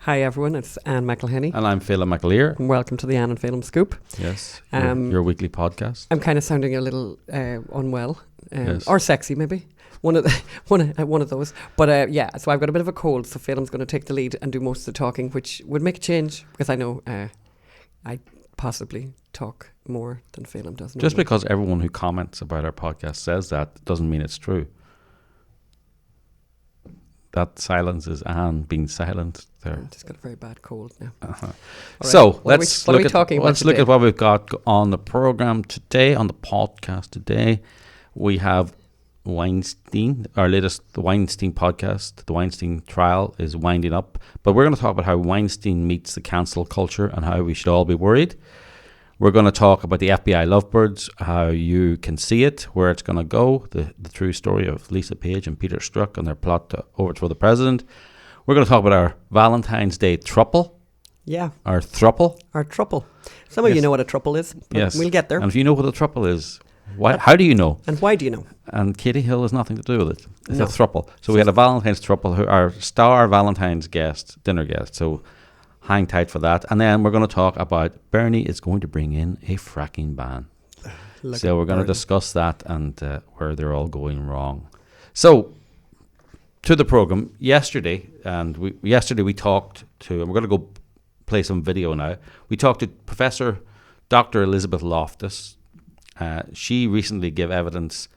Hi everyone, it's Ann McElhinney. And I'm Phelim McAleer. And welcome to the Ann Phelim Scoop. Yes, your weekly podcast. I'm kind of sounding a little unwell, Yes. or sexy maybe. One of those. But so I've got a bit of a cold, so Phelim's going to take the lead and do most of the talking, which would make a change because I know I possibly talk more than Phelim does. Just because everyone who comments about our podcast says that doesn't mean it's true. That silence is Anne being silent there. I've just got a very bad cold now. Uh-huh. Right. So let's look at what we've got on the program today, on the podcast today. We have Weinstein, our latest the Weinstein podcast. The Weinstein trial is winding up, but we're going to talk about how Weinstein meets the cancel culture and how we should all be worried. We're going to talk about the FBI Lovebirds, how you can see it, where it's going to go, the true story of Lisa Page and Peter Strzok and their plot to overthrow the president. We're going to talk about our Valentine's Day throuple. Yeah. Our throuple. Our throuple. Some of you know what a throuple is, but yes. We'll get there. And if you know what a throuple is, how do you know? And why do you know? And Katie Hill has nothing to do with it. It's No. a throuple. So we had a Valentine's throuple, who our star Valentine's dinner guest. So hang tight for that. And then we're going to talk about Bernie is going to bring in a fracking ban. So we're going to discuss that and where they're all going wrong. So to the program yesterday, we talked to, and we're going to go play some video now. We talked to Professor Dr. Elizabeth Loftus. She recently gave evidence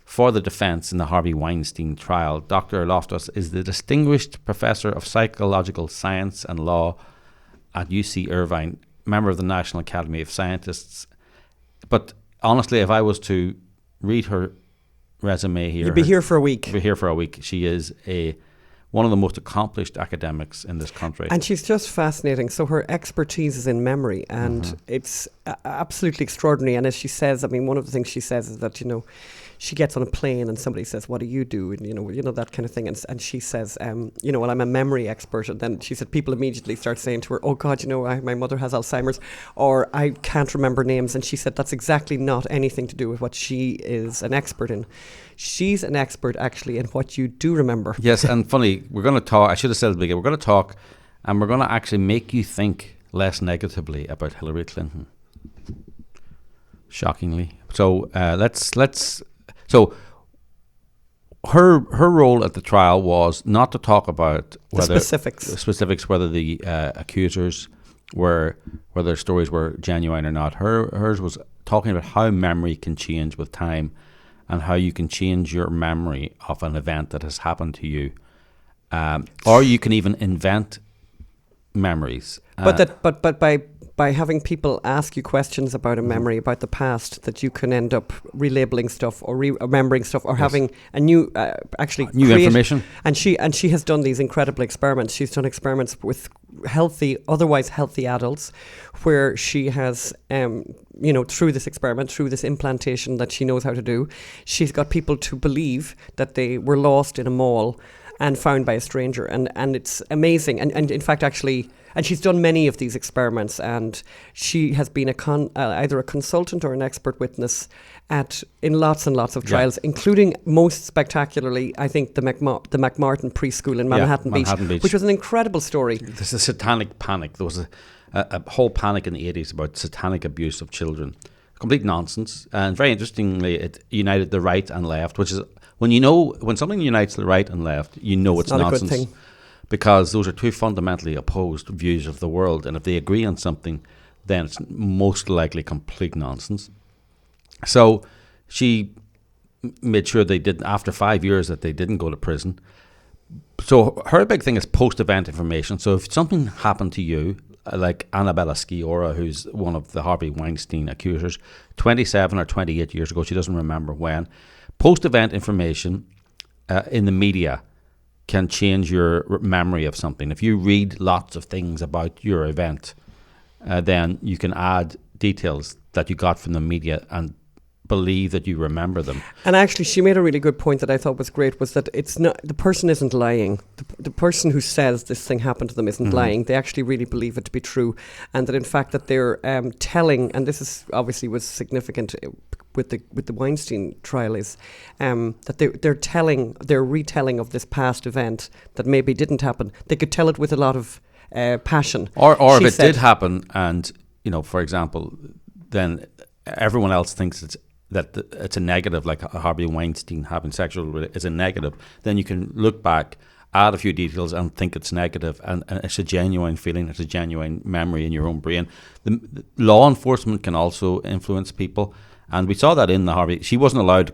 for the defense in the Harvey Weinstein trial. Dr. Loftus is the Distinguished Professor of Psychological Science and Law at UC Irvine, member of the National Academy of Scientists. But honestly, if I was to read her resume here... You'd be here for a week. Be here for a week. She is one of the most accomplished academics in this country. And she's just fascinating. So her expertise is in memory, and it's absolutely extraordinary. And as she says, I mean, one of the things she says is that, she gets on a plane and somebody says, what do you do? And, that kind of thing. And she says, well, I'm a memory expert. And then she said people immediately start saying to her, oh, God, my mother has Alzheimer's, or I can't remember names. And she said that's exactly not anything to do with what she is an expert in. She's an expert, actually, in what you do remember. Yes, and funny, we're going to talk, I should have said at the beginning, we're going to talk and we're going to actually make you think less negatively about Hillary Clinton. Shockingly. So So her role at the trial was not to talk about whether specifics, whether the accusers whether their stories were genuine or not. Hers was talking about how memory can change with time and how you can change your memory of an event that has happened to you, or you can even invent memories. But by having people ask you questions about a memory, about the past, that you can end up relabeling stuff or remembering stuff or having a new, new information. And she has done these incredible experiments. She's done experiments with otherwise healthy adults, where she has, through this experiment, through this implantation that she knows how to do, she's got people to believe that they were lost in a mall and found by a stranger, and it's amazing. And in fact, actually, and she's done many of these experiments, and she has been either a consultant or an expert witness in lots and lots of trials, including most spectacularly, I think, the McMartin preschool in Manhattan Beach, which was an incredible story. There's a satanic panic. There was a whole panic in the 80s about satanic abuse of children. Complete nonsense. And very interestingly, it united the right and left, which is when something unites the right and left, it's not nonsense. A good thing. Because those are two fundamentally opposed views of the world, and if they agree on something, then it's most likely complete nonsense. So she made sure they didn't, after 5 years, that they didn't go to prison. So her big thing is post-event information. So if something happened to you, like Annabella Sciorra, who's one of the Harvey Weinstein accusers, 27 or 28 years ago, she doesn't remember when, post-event information in the media can change your memory of something. If you read lots of things about your event, then you can add details that you got from the media and believe that you remember them. And actually, she made a really good point that I thought was great, was that it's not, the person isn't lying. The person who says this thing happened to them isn't lying. They actually really believe it to be true. And that in fact that they're telling, and this is obviously was significant with the Weinstein trial, is that they're retelling of this past event that maybe didn't happen. They could tell it with a lot of passion. Or if She it said, did happen, and for example, then everyone else thinks it's a negative, like Harvey Weinstein having sexual is a negative. Then you can look back, add a few details, and think it's negative, and it's a genuine feeling, it's a genuine memory in your own brain. The law enforcement can also influence people, and we saw that in the Harvey. She wasn't allowed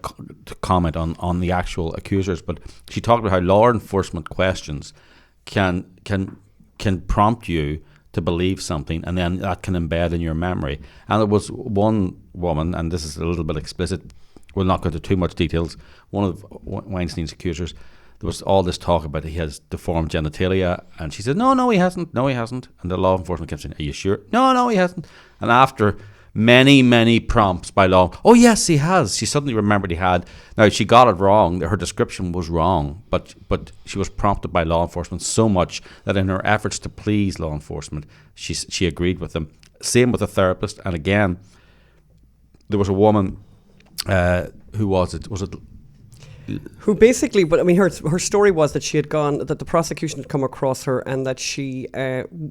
to comment on the actual accusers, but she talked about how law enforcement questions can prompt you to believe something, and then that can embed in your memory. And there was one woman, and this is a little bit explicit, we'll not go into too much details, one of Weinstein's accusers, there was all this talk about he has deformed genitalia, and she said, no, he hasn't, and the law enforcement kept saying, are you sure? No, he hasn't. And after many prompts by law, oh yes, he has, she suddenly remembered he had. Now, she got it wrong, her description was wrong, but she was prompted by law enforcement so much that in her efforts to please law enforcement, she agreed with them. Same with a therapist. And again, there was a woman, who was it? Who basically, but I mean, her story was that she had gone, that the prosecution had come across her, and that she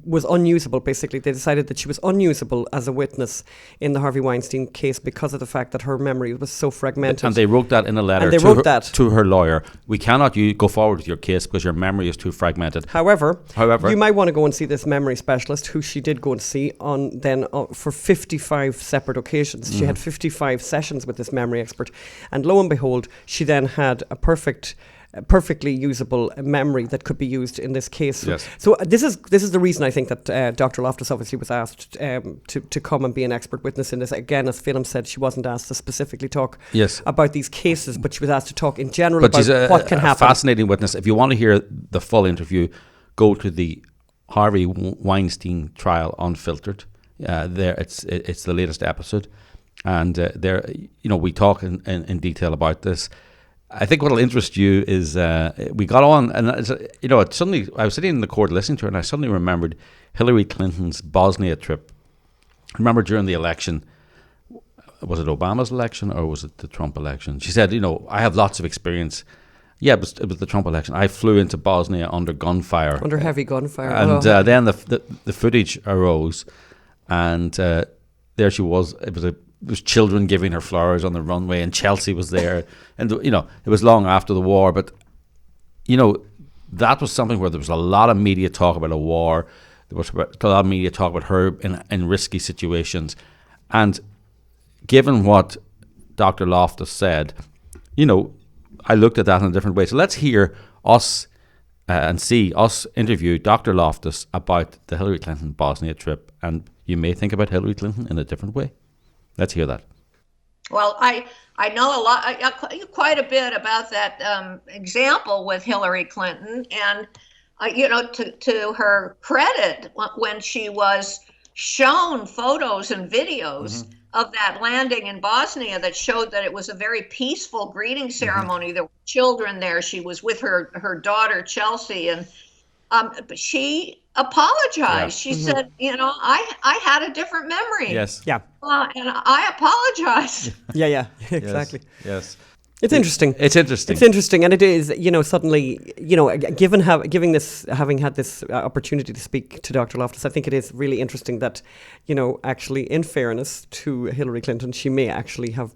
was unusable. Basically, they decided that she was unusable as a witness in the Harvey Weinstein case because of the fact that her memory was so fragmented. And they wrote that in a letter to her lawyer. We cannot go forward with your case because your memory is too fragmented. However, you might want to go and see this memory specialist, who she did go and see for 55 separate occasions. She had 55 sessions with this memory expert, and lo and behold, she then had a perfectly usable memory that could be used in this case. Yes. So this is the reason I think that Dr. Loftus obviously was asked to come and be an expert witness in this. Again, as Phelim said, she wasn't asked to specifically talk about these cases, but she was asked to talk in general about what can happen. Fascinating witness. If you want to hear the full interview, go to the Harvey Weinstein trial unfiltered. There, it's the latest episode, and there, we talk in detail about this. I think what will interest you is we got on, and suddenly I was sitting in the court listening to her, and I suddenly remembered Hillary Clinton's Bosnia trip. Remember during the election, was it Obama's election or was it the Trump election? She said, I have lots of experience. Yeah, it was the Trump election. I flew into Bosnia under gunfire. Under heavy gunfire. And then the footage arose, and there she was. It was children giving her flowers on the runway, and Chelsea was there. And, it was long after the war, but, that was something where there was a lot of media talk about a war. There was a lot of media talk about her in risky situations. And given what Dr. Loftus said, I looked at that in a different way. So let's hear us and see us interview Dr. Loftus about the Hillary Clinton Bosnia trip. And you may think about Hillary Clinton in a different way. Let's hear that. Well, I know quite a bit about that example with Hillary Clinton, and to her credit, when she was shown photos and videos of that landing in Bosnia that showed that it was a very peaceful greeting ceremony. There were children there. She was with her daughter Chelsea, and but she apologized. Yeah. She said, I had a different memory. Yes. Yeah. And I apologize. Yeah, exactly. Yes. It's interesting. It's interesting. It's interesting, and it is. Suddenly, having had this opportunity to speak to Dr. Loftus, I think it is really interesting that, actually, in fairness to Hillary Clinton, she may actually have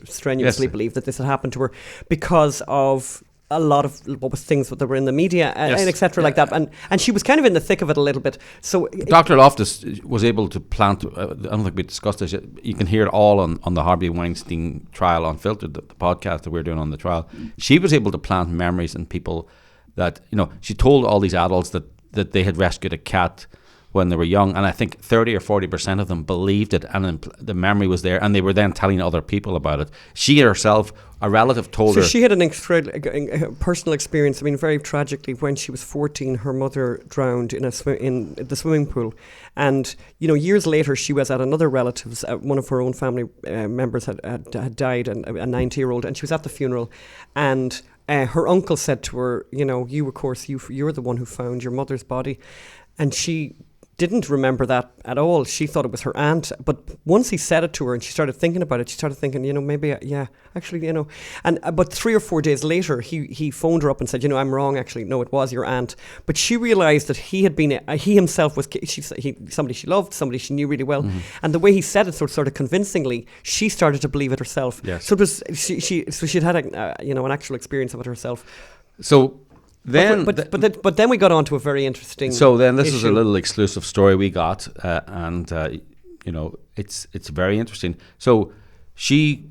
strenuously believed that this had happened to her because of a lot of things that were in the media and etc. like that, and she was kind of in the thick of it a little bit. So Dr. Loftus was able to plant. I don't think we discussed this yet. You can hear it all on the Harvey Weinstein trial unfiltered, the podcast that we're doing on the trial. She was able to plant memories in people that she told all these adults that they had rescued a cat when they were young, and I think 30 or 40% of them believed it, and the memory was there, and they were then telling other people about it. She herself, a relative, told her. So she had an personal experience. I mean, very tragically, when she was 14, her mother drowned in the swimming pool, and years later, she was at another relative's. One of her own family members had died, and a 90-year-old, and she was at the funeral, and her uncle said to her, "You, of course, you're the one who found your mother's body," and she didn't remember that at all. She thought it was her aunt. But once he said it to her and she started thinking about it, she started thinking, maybe, actually, And but 3 or 4 days later, he phoned her up and said, I'm wrong, actually. No, it was your aunt. But she realised that he had been, he himself was somebody she loved, somebody she knew really well. Mm-hmm. And the way he said it sort of convincingly, she started to believe it herself. Yes. So it was, she'd had an actual experience of it herself. So... Then, but then we got on to a very interesting. So then this issue. is a little exclusive story we got, and it's very interesting. So she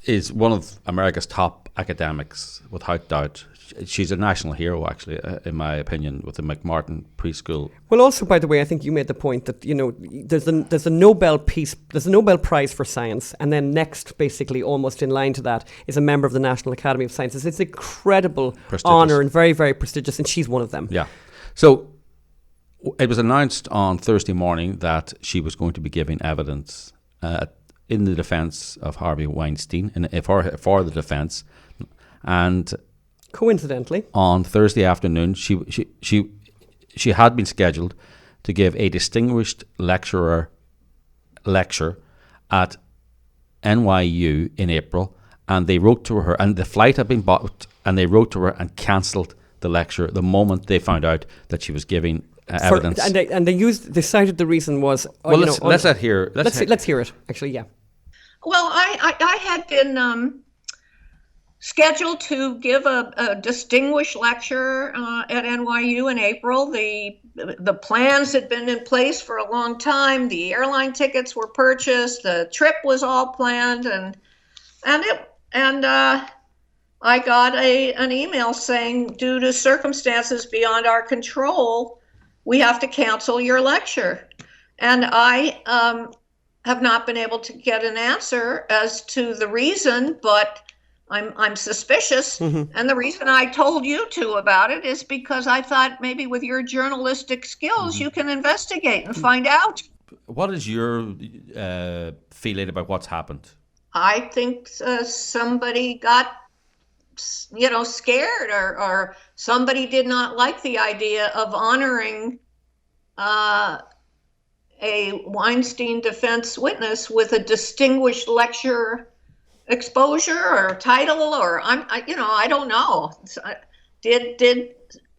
is one of America's top academics, without doubt. She's a national hero, actually, in my opinion, with the McMartin preschool. Well, also, by the way, I think you made the point that there's a Nobel Prize for science, and then next, basically, almost in line to that, is a member of the National Academy of Sciences. It's incredible honour and very, very prestigious, and she's one of them. Yeah. So it was announced on Thursday morning that she was going to be giving evidence in the defence of Harvey Weinstein, for the defence, and coincidentally, on Thursday afternoon, she had been scheduled to give a distinguished lecture at NYU in April, and they wrote to her, and the flight had been bought, and they wrote to her and cancelled the lecture the moment they found out that she was giving evidence. And they cited the reason was let's hear it. Actually, yeah. Well, I had been scheduled to give a distinguished lecture at NYU in April. The plans had been in place for a long time. The airline tickets were purchased. The trip was all planned, and I got an email saying, due to circumstances beyond our control, we have to cancel your lecture. And I have not been able to get an answer as to the reason, but I'm suspicious. Mm-hmm. And the reason I told you two about it is because I thought maybe with your journalistic skills, you can investigate and find out. What is your feeling about what's happened? I think somebody got, scared, or somebody did not like the idea of honoring a Weinstein defense witness with a distinguished lecture exposure or title, or I don't know.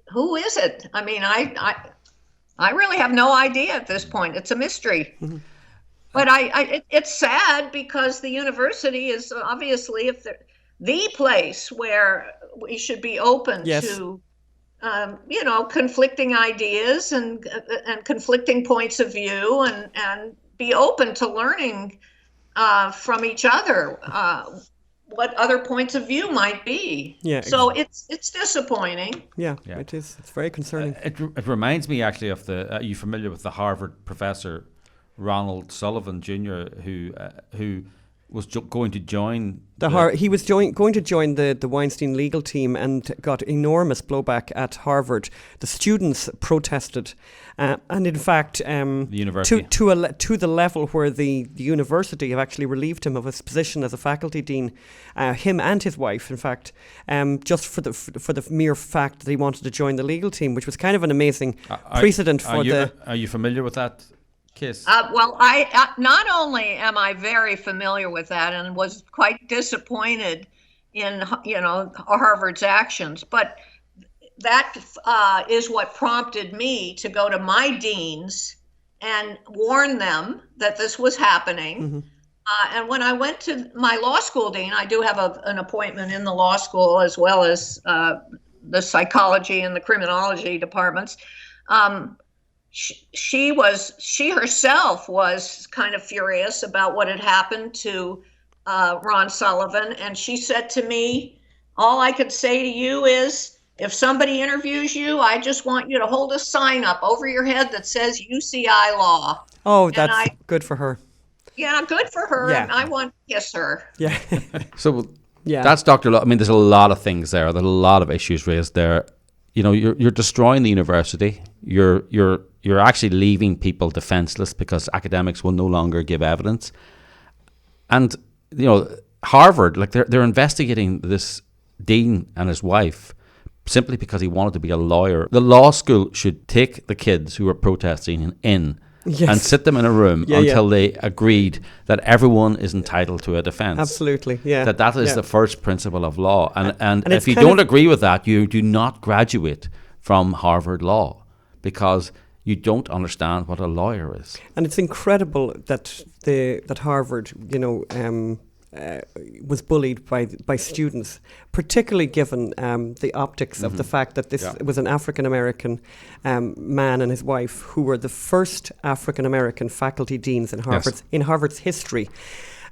Who is it? I mean, I really have no idea at this point. It's a mystery. Mm-hmm. But it's sad because the university is obviously the place where we should be open to conflicting ideas and conflicting points of view, and be open to learning from each other what other points of view might be. Yeah. So it's disappointing. Yeah, it is. It's very concerning. It reminds me actually of are you familiar with the Harvard professor Ronald Sullivan Jr., who was going to join going to join the Weinstein legal team and got enormous blowback at Harvard. The students protested, and in fact, the university to the level where the university have actually relieved him of his position as a faculty dean, him and his wife, in fact, just for the mere fact that he wanted to join the legal team, which was kind of an amazing precedent for the. Are you familiar with that? Kiss. Well, I not only am I very familiar with that and was quite disappointed in Harvard's actions, but that is what prompted me to go to my deans and warn them that this was happening. Mm-hmm. And when I went to my law school dean, I do have an appointment in the law school as well as the psychology and the criminology departments. She herself was kind of furious about what had happened to Ron Sullivan, and she said to me, all I could say to you is, if somebody interviews you, I just want you to hold a sign up over your head that says UCI law. Oh, that's good for her. Yeah, good for her, and I want to kiss her. Yeah. So that's Dr. I mean, there's a lot of things there. There's a lot of issues raised there. You're destroying the university. You're actually leaving people defenseless because academics will no longer give evidence. And Harvard, they're investigating this dean and his wife simply because he wanted to be a lawyer. The law school should take the kids who were protesting in and sit them in a room until they agreed that everyone is entitled to a defense. Absolutely, yeah. That is the first principle of law. And if you don't agree with that, you do not graduate from Harvard Law, because you don't understand what a lawyer is. And it's incredible that Harvard, was bullied by students, particularly given the optics of the fact that this was an African-American man and his wife who were the first African-American faculty deans in Harvard's history,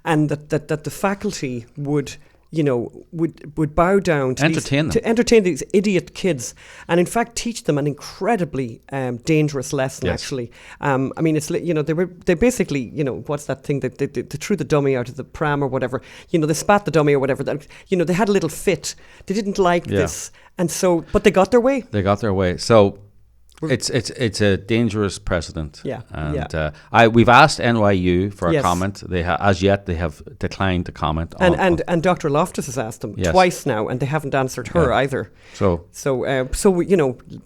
and that the faculty would bow down to entertain these idiot kids, and in fact teach them an incredibly dangerous lesson. Actually, I mean, it's they basically what's that thing that they threw the dummy out of the pram or whatever. They spat the dummy or whatever. They had a little fit. They didn't like this, and so but they got their way. So. It's a dangerous precedent. And we've asked NYU for a comment. They they have declined to comment. And Dr. Loftus has asked them twice now, and they haven't answered her either. So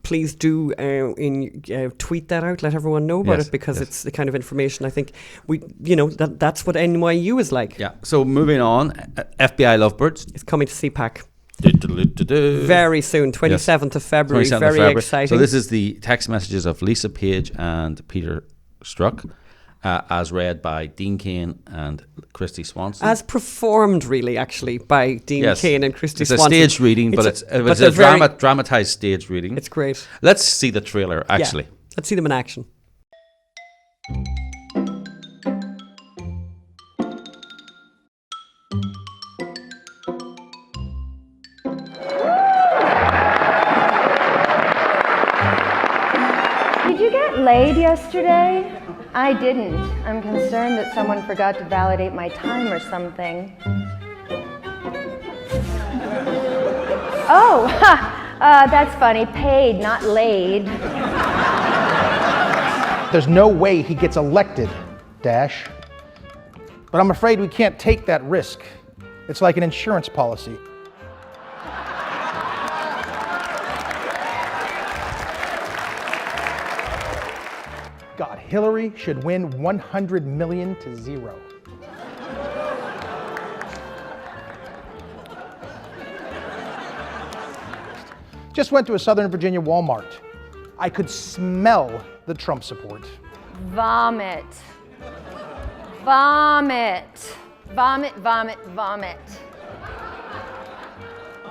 please do tweet that out. Let everyone know about it, because it's the kind of information I think that's what NYU is like. Yeah. So moving on, FBI Lovebirds is coming to CPAC. Very soon, 27th of February. Very exciting. So this is the text messages of Lisa Page and Peter Strzok, as read by Dean Cain and Christy Swanson. As performed, really, actually, by Dean Cain and Christy Swanson. It's a staged reading, but it's a dramatized staged reading. It's great. Let's see the trailer, actually. Yeah. Let's see them in action. Laid yesterday? I didn't. I'm concerned that someone forgot to validate my time or something. Oh, that's funny. Paid, not laid. There's no way he gets elected, Dash. But I'm afraid we can't take that risk. It's like an insurance policy. God, Hillary should win 100 million to 0. Just went to a Southern Virginia Walmart. I could smell the Trump support. Vomit. Vomit. Vomit, vomit, vomit.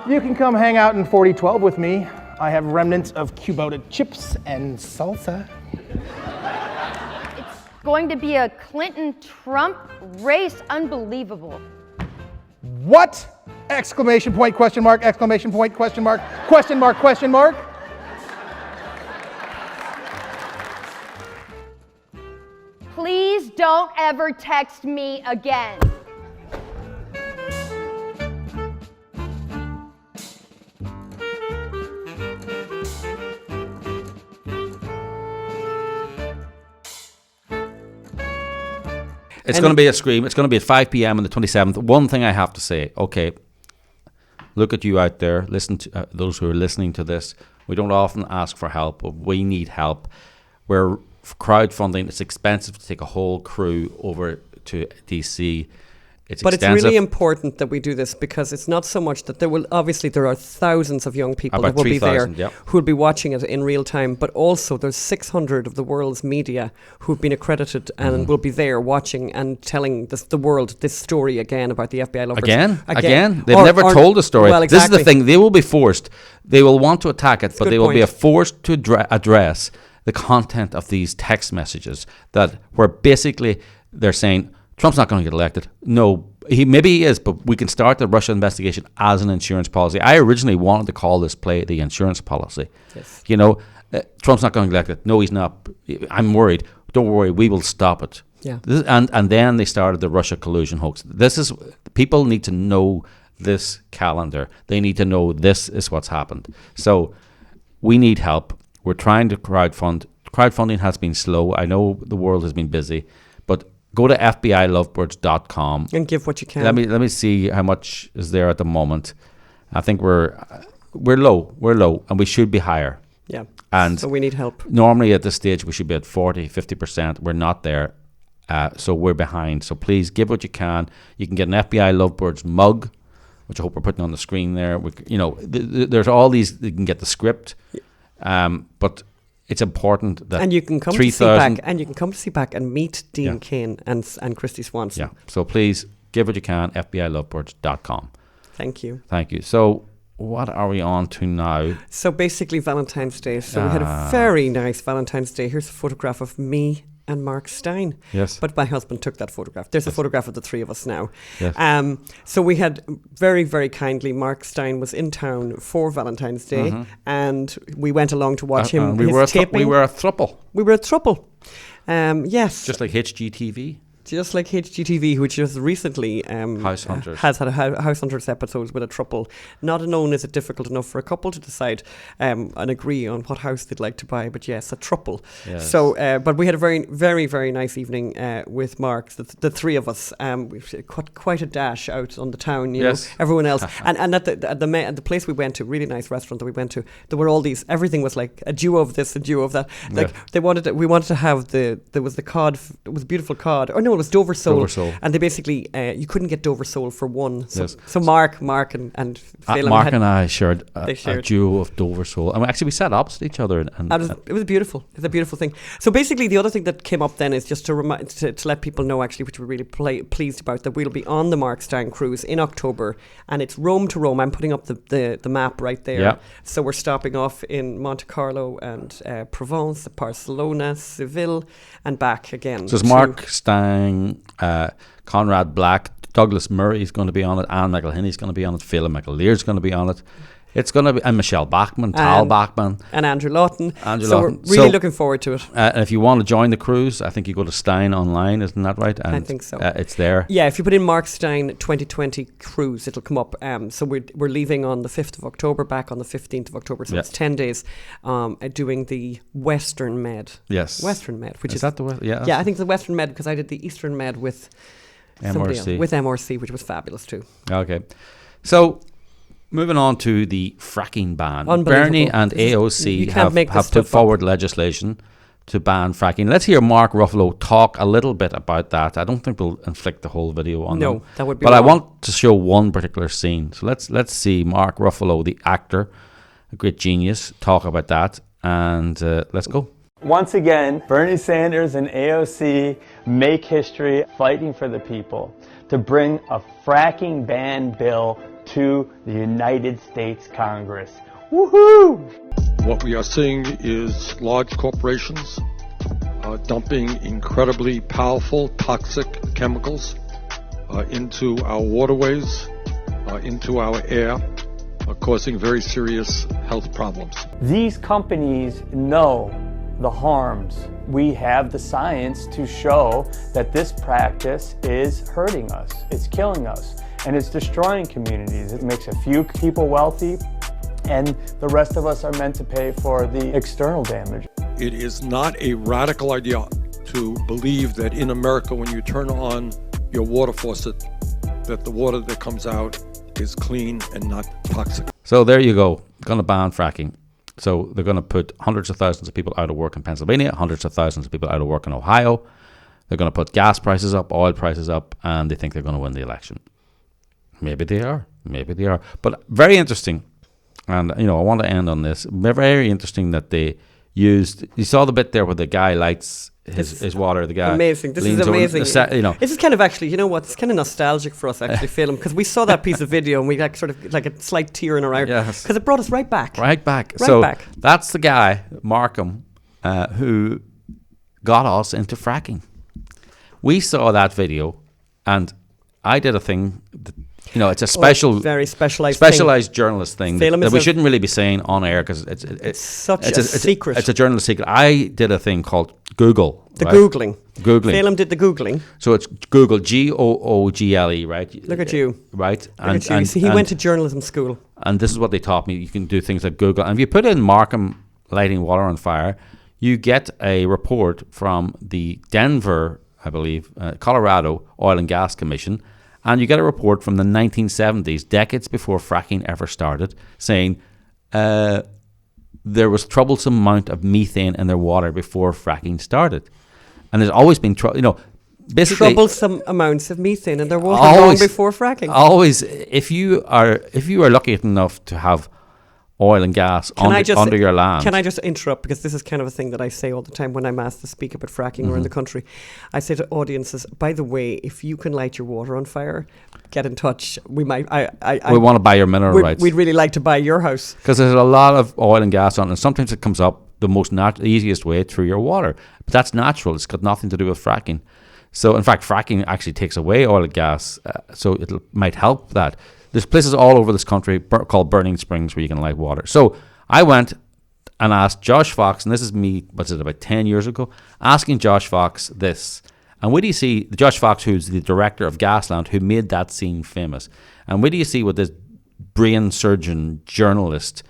You can come hang out in 4012 with me. I have remnants of Cubota chips and salsa. Going to be a Clinton-Trump race. Unbelievable. What? Exclamation point, question mark, exclamation point, question mark, question mark, question mark. Please don't ever text me again. It's going to be a scream. It's going to be at 5 p.m. on the 27th. One thing I have to say, okay, look at you out there, listen to those who are listening to this. We don't often ask for help, but we need help. We're crowdfunding. It's expensive to take a whole crew over to DC. But it's really important that we do this, because it's not so much that there are thousands of young people that will be there who will be watching it in real time, but also there's 600 of the world's media who've been accredited and will be there watching and telling the world this story again about the FBI Lovebirds. Again. They've never told the story. Well, exactly. This is the thing. They will be forced. They will want to attack it, but they will be forced to address the content of these text messages where basically they're saying, Trump's not going to get elected. No, maybe he is, but we can start the Russia investigation as an insurance policy. I originally wanted to call this play the insurance policy. Yes. Trump's not going to get elected. No, he's not. I'm worried. Don't worry, we will stop it. Yeah. And then they started the Russia collusion hoax. People need to know this calendar. They need to know this is what's happened. So we need help. We're trying to crowdfund. Crowdfunding has been slow. I know the world has been busy, but go to FBILovebirds.com and give what you can. Let me see how much is there at the moment. I think we're we're low, and we should be higher. Yeah. And so we need help. Normally at this stage we should be at 40, 50%. We're not there. So we're behind. So please give what you can. You can get an FBI Lovebirds mug, which I hope we're putting on the screen there. There's all these. You can get the script, but it's important that and you can come to CPAC and you can come to CPAC and meet Dean Kane and Christy Swanson. Yeah. So please give what you can. FBILovebirds.com. Thank you. Thank you. So what are we on to now? So basically Valentine's Day. So we had a very nice Valentine's Day. Here's a photograph of me and Mark Steyn. Yes. But my husband took that photograph. There's a photograph of the three of us now. Yes. So we had very, very kindly, Mark Steyn was in town for Valentine's Day, and we went along to watch him. We were a throuple. We were a throuple. Yes. Just like HGTV. Just like HGTV, which just recently House Hunters. has had a House Hunters episodes with a throuple. Not known is it difficult enough for a couple to decide and agree on what house they'd like to buy, but yes, a throuple. Yes. So, but we had a very, very, very nice evening with Mark, the three of us. We quite a dash out on the town, you know, everyone else. and at the place we went to, really nice restaurant that we went to, there were all these, everything was like a duo of this, a duo of that. Like we wanted to have there was the cod, it was beautiful cod. Or no, it was Dover Sole. And they basically, you couldn't get Dover Sole for one. So Mark and Phelim Mark and I shared a duo of Dover Sole. And we sat opposite each other. And it was beautiful. It's a beautiful thing. So basically the other thing that came up then is just to let people know actually, which we're really pleased about, that we'll be on the Mark Steyn cruise in October, and it's Rome to Rome. I'm putting up the map right there. Yeah. So we're stopping off in Monte Carlo and Provence, Barcelona, Seville, and back again. So it's Mark Steyn, Conrad Black, Douglas Murray is going to be on it, Anne McElhinney is going to be on it, Phelim McAleer is going to be on it. It's going to be, and Michelle Bachman, Tal Bachman, and Andrew Lawton. We're really looking forward to it. And if you want to join the cruise, I think you go to Steyn online, isn't that right? And I think so. It's there. Yeah, if you put in Mark Steyn 2020 cruise, it'll come up. So we're leaving on the 5th of October, back on the 15th of October. So it's 10 days doing the Western Med. Yes. Western Med, which is that the West? Yeah. Yeah, I think the Western Med, because I did the Eastern Med with MRC. With MRC, which was fabulous too. Okay. So moving on to the fracking ban. Unbelievable. Bernie and AOC have put forward legislation to ban fracking. Let's hear Mark Ruffalo talk a little bit about that. I don't think we'll inflict the whole video on them. No, that would be But wrong. I want to show one particular scene. So let's see Mark Ruffalo, the actor, a great genius, talk about that. And let's go. Once again, Bernie Sanders and AOC make history fighting for the people to bring a fracking ban bill to the United States Congress. Woohoo! What we are seeing is large corporations dumping incredibly powerful toxic chemicals into our waterways, into our air, causing very serious health problems. These companies know the harms. We have the science to show that this practice is hurting us. It's killing us, and it's destroying communities. It makes a few people wealthy, and the rest of us are meant to pay for the external damage. It is not a radical idea to believe that in America, when you turn on your water faucet, that the water that comes out is clean and not toxic. So there you go. Going to ban fracking. So they're going to put hundreds of thousands of people out of work in Pennsylvania, hundreds of thousands of people out of work in Ohio. They're going to put gas prices up, oil prices up, and they think they're going to win the election. Maybe they are. Maybe they are. But very interesting. And, I want to end on this. Very interesting that they used... You saw the bit there where the guy lights his water. The guy amazing. This is amazing. This is kind of actually, you know what? It's kind of nostalgic for us actually, Phelim, because we saw that piece of video and we got sort of like a slight tear in our eye because it brought us right back. Right back. That's the guy, Markham, who got us into fracking. We saw that video, and I did a thing. It's a very specialized journalist thing that we shouldn't really be saying on air because it's such a secret. It's a journalist secret. I did a thing called Google. Googling. Phelim did the Googling. So it's Google, Google, right? Look at you. Right. And he went to journalism school. And this is what they taught me. You can do things like Google. And if you put in Markham lighting water on fire, you get a report from the Denver, I believe, Colorado Oil and Gas Commission. And you get a report from the 1970s, decades before fracking ever started, saying there was troublesome amount of methane in their water before fracking started. And there's always been basically troublesome amounts of methane in their water long before fracking. Always, if you are lucky enough to have oil and gas under your land. Can I just interrupt, because this is kind of a thing that I say all the time when I'm asked to speak about fracking around the country. I say to audiences, by the way, if you can light your water on fire, get in touch. We might. We want to buy your mineral rights. We'd really like to buy your house, because there's a lot of oil and gas on it, and sometimes it comes up the easiest way through your water. But that's natural. It's got nothing to do with fracking. So, in fact, fracking actually takes away oil and gas, so it might help that. There's places all over this country called burning springs where you can light water. So I went and asked Josh Fox, and this is me, what's it, about 10 years ago, asking Josh Fox this. And where do you see Josh Fox, who's the director of Gasland, who made that scene famous? And where do you see what this brain surgeon journalist,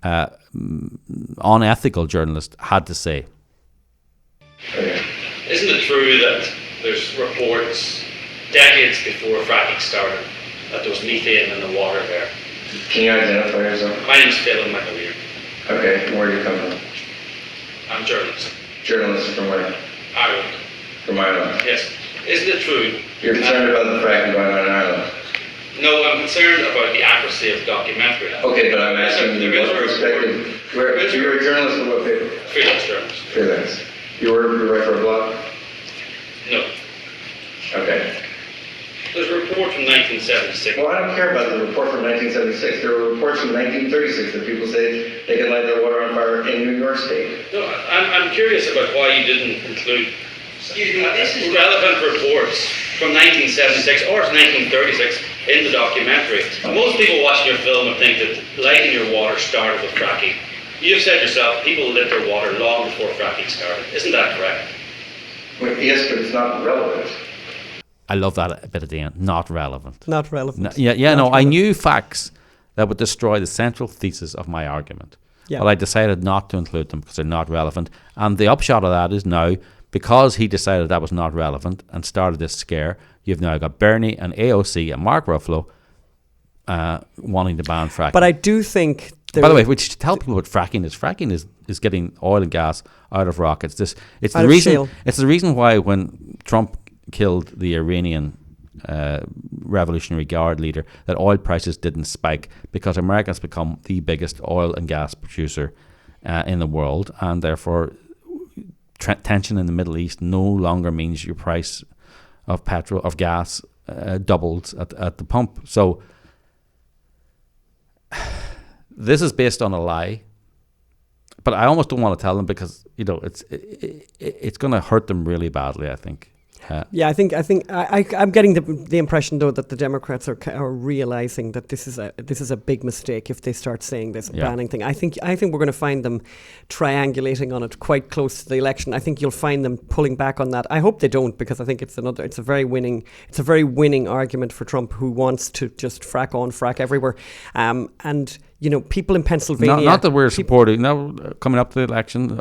unethical journalist, had to say? Isn't it true that there's reports decades before fracking started that there was methane in the water there? Can you identify yourself? My name's Phelim Scoop. Okay, where do you come from? I'm a journalist. Journalist from where? Ireland. From Ireland? Yes. Isn't it true? You're concerned about the fracking going on in Ireland? No, I'm concerned about the accuracy of the documentary. Okay, but I'm asking you what perspective. You're a journalist for what paper? Freelance journalist. Freelance. You write for a blog? No. Okay. There's a report from 1976. Well, I don't care about the report from 1976. There were reports from 1936 that people say they can light their water on fire in New York State. No, I'm curious about why you didn't include relevant reports from 1976 or 1936 in the documentary. Most people watching your film would think that lighting your water started with fracking. You've said yourself, people lit their water long before fracking started. Isn't that correct? Well, yes, but it's not relevant. I love that bit at the end. Not relevant. Not relevant. I knew facts that would destroy the central thesis of my argument. Yeah. But I decided not to include them because they're not relevant. And the upshot of that is now, because he decided that was not relevant and started this scare, you've now got Bernie and AOC and Mark Ruffalo wanting to ban fracking. But I do think... By the way, we should tell people what fracking is. Fracking is getting oil and gas out of rockets. It's the reason why when Trump killed the Iranian Revolutionary Guard leader, that oil prices didn't spike, because America's become the biggest oil and gas producer in the world, and therefore tension in the Middle East no longer means your price of gas doubles at the pump. So this is based on a lie, but I almost don't want to tell them, because it's going to hurt them really badly, I think. I'm getting the impression, though, that the Democrats are realizing that this is a big mistake if they start saying this banning thing. I think we're going to find them triangulating on it quite close to the election. I think you'll find them pulling back on that. I hope they don't, because I think it's a very winning argument for Trump, who wants to just frack on, frack everywhere, and. People in Pennsylvania... Not that we're supporting... Now, coming up to the election,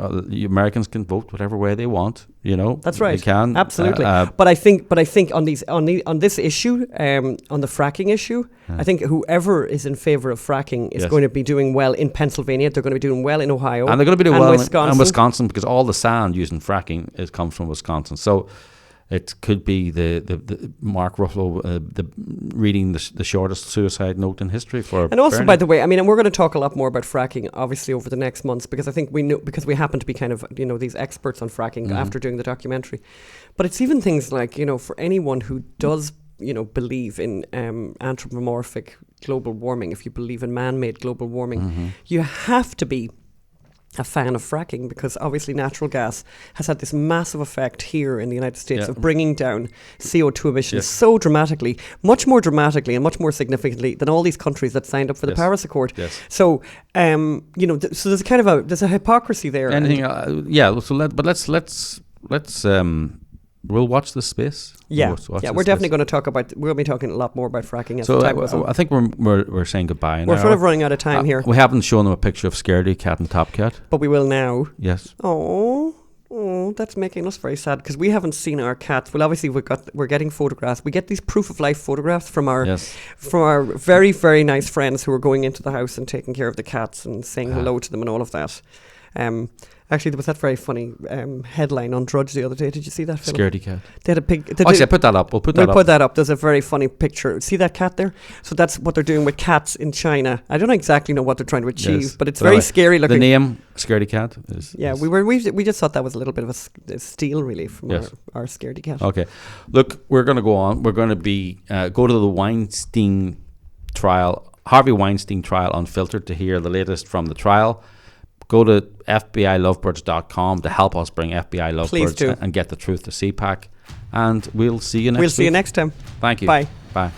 Americans can vote whatever way they want, That's right. They can. Absolutely. But I think on this issue, on the fracking issue, I think whoever is in favour of fracking is going to be doing well in Pennsylvania. They're going to be doing well in Ohio. And they're going to be doing well in Wisconsin, because all the sand used in fracking comes from Wisconsin. So... it could be the Mark Ruffalo reading the shortest suicide note in history for. And also, Bernie. by the way, and we're going to talk a lot more about fracking, obviously, over the next months, because I think because we happen to be kind of these experts on fracking after doing the documentary. But it's even things like for anyone who does believe in anthropomorphic global warming, if you believe in man-made global warming, you have to be a fan of fracking, because obviously natural gas has had this massive effect here in the United States of bringing down CO2 emissions so dramatically, much more dramatically and much more significantly than all these countries that signed up for the Paris Accord. Yes. So, so there's kind of there's a hypocrisy there. Let's we'll watch this space. We're definitely going to talk about. We'll be talking a lot more about fracking as time goes on. I think we're saying goodbye now. We're sort of running out of time here. We haven't shown them a picture of Scaredy Cat and Top Cat, but we will now. Yes. Oh, Oh, that's making us very sad because we haven't seen our cats. Well, obviously we're getting photographs. We get these proof of life photographs from our very, very nice friends who are going into the house and taking care of the cats and saying hello to them and all of that. Actually, there was that very funny headline on Drudge the other day. Did you see that, Philip? Scaredy cat. They had a pig. Actually, put that up. We'll put that up. There's a very funny picture. See that cat there? So that's what they're doing with cats in China. I don't exactly know what they're trying to achieve, but it's very scary looking. The name Scaredy cat is... Yeah, we just thought that was a little bit of a steal, really, from our Scaredy cat. Okay. Look, we're going to go on. We're going to be go to the Weinstein trial, Harvey Weinstein trial unfiltered, to hear the latest from the trial. Go to FBILovebirds.com to help us bring FBI Lovebirds and get the truth to CPAC. And we'll see you next week. We'll see you next time. Thank you. Bye. Bye.